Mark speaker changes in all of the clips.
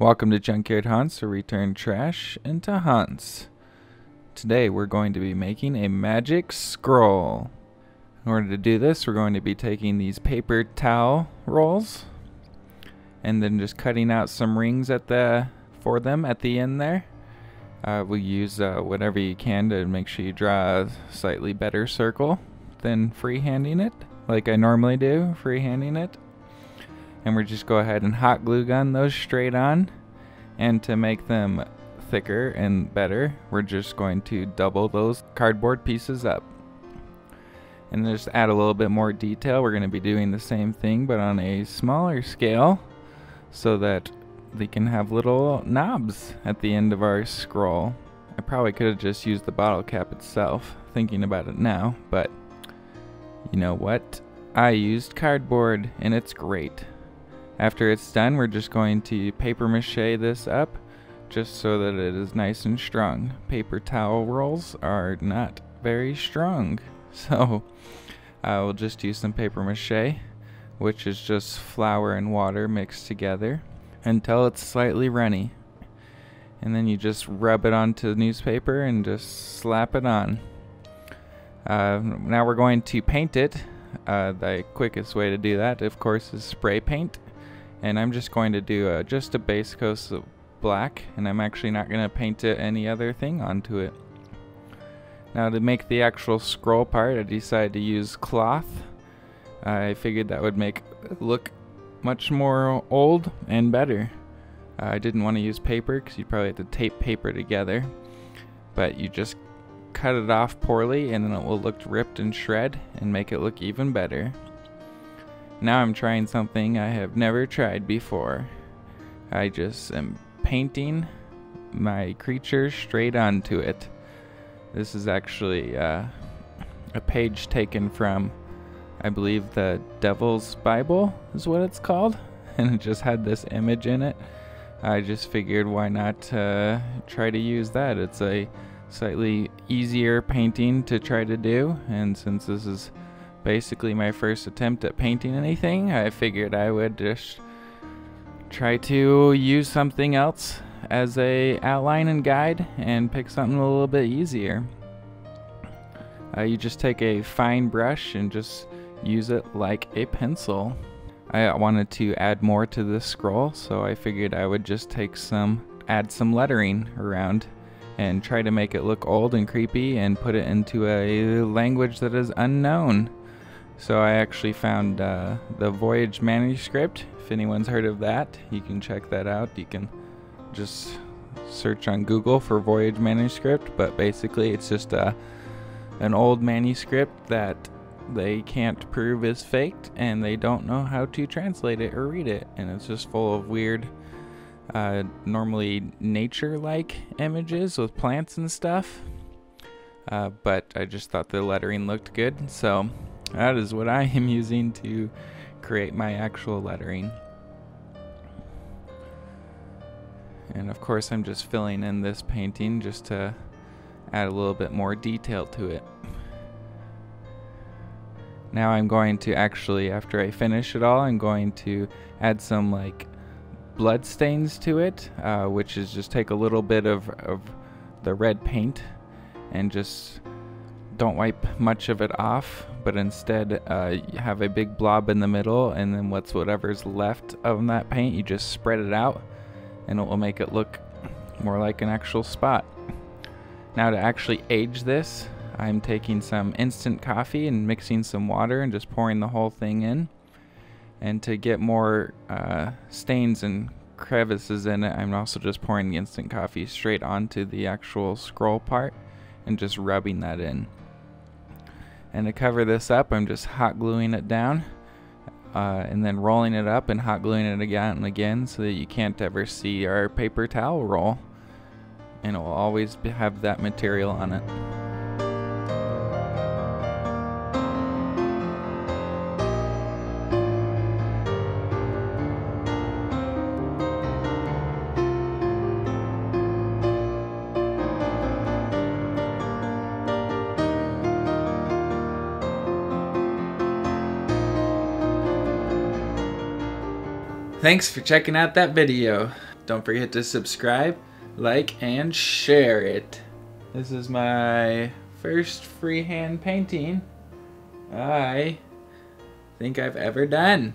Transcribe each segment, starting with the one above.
Speaker 1: Welcome to Junkyard Haunts, where we turn trash into haunts. Today we're going to be making a magic scroll. In order to do this, we're going to be taking these paper towel rolls and then just cutting out some rings for them at the end there. We use whatever you can to make sure you draw a slightly better circle than freehanding it, like I normally do, freehanding it. And we're just go ahead and hot glue gun those straight on. And to make them thicker and better, we're just going to double those cardboard pieces up. And just add a little bit more detail. We're going to be doing the same thing but on a smaller scale so that they can have little knobs at the end of our scroll. I probably could have just used the bottle cap itself, thinking about it now, but you know what? I used cardboard and it's great. After it's done, we're just going to paper mache this up just so that it is nice and strong. Paper towel rolls are not very strong, so we'll just use some paper mache, which is just flour and water mixed together until it's slightly runny. And then you just rub it onto newspaper and just slap it on. Now we're going to paint it. The quickest way to do that, of course, is spray paint. And I'm just going to do just a base coat of black, and I'm actually not going to paint any other thing onto it. Now to make the actual scroll part, I decided to use cloth. I figured that would make it look much more old and better. I didn't want to use paper because you probably have to tape paper together, but you just cut it off poorly and then it will look ripped and shred and make it look even better. Now I'm trying something I have never tried before. I just am painting my creature straight onto it. This is actually a page taken from, I believe, the Devil's Bible is what it's called, and it just had this image in it. I just figured why not try to use that. It's a slightly easier painting to try to do, and since this is basically my first attempt at painting anything, I figured I would just try to use something else as a outline and guide and pick something a little bit easier. You just take a fine brush and just use it like a pencil. I wanted to add more to this scroll, so I figured I would just add some lettering around and try to make it look old and creepy and put it into a language that is unknown. So I actually found the Voyage Manuscript. If anyone's heard of that, you can check that out. You can just search on Google for Voyage Manuscript, but basically it's just an old manuscript that they can't prove is faked, and they don't know how to translate it or read it, and it's just full of weird, normally nature-like images with plants and stuff. But I just thought the lettering looked good, so that is what I am using to create my actual lettering. And of course I'm just filling in this painting just to add a little bit more detail to it. Now I'm going to actually, after I finish it all, I'm going to add some like bloodstains to it, which is just take a little bit of the red paint and just don't wipe much of it off, but instead you have a big blob in the middle, and then whatever's left of that paint, you just spread it out and it will make it look more like an actual spot. Now to actually age this, I'm taking some instant coffee and mixing some water and just pouring the whole thing in. And to get more stains and crevices in it, I'm also just pouring the instant coffee straight onto the actual scroll part and just rubbing that in. And to cover this up, I'm just hot gluing it down and then rolling it up and hot gluing it again and again so that you can't ever see our paper towel roll, and it will always have that material on it. Thanks for checking out that video. don't forget to subscribe, like, and share it. This is my first freehand painting I think I've ever done.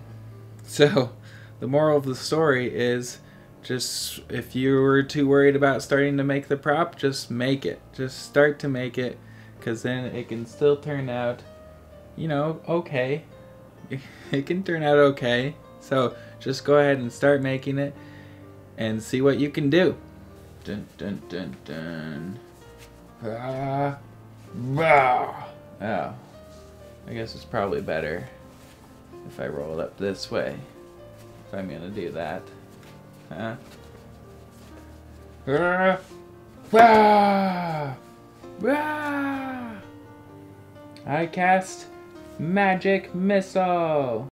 Speaker 1: So the moral of the story is, just if you were too worried about starting to make the prop, just make it. Just start to make it, because then it can still turn out, you know, okay. It can turn out okay. So just go ahead and start making it and see what you can do. Dun dun dun dun. Ah, bah. Oh, I guess it's probably better if I roll it up this way, if I'm gonna do that. Huh? Ah, bah. Bah. I cast Magic Missile.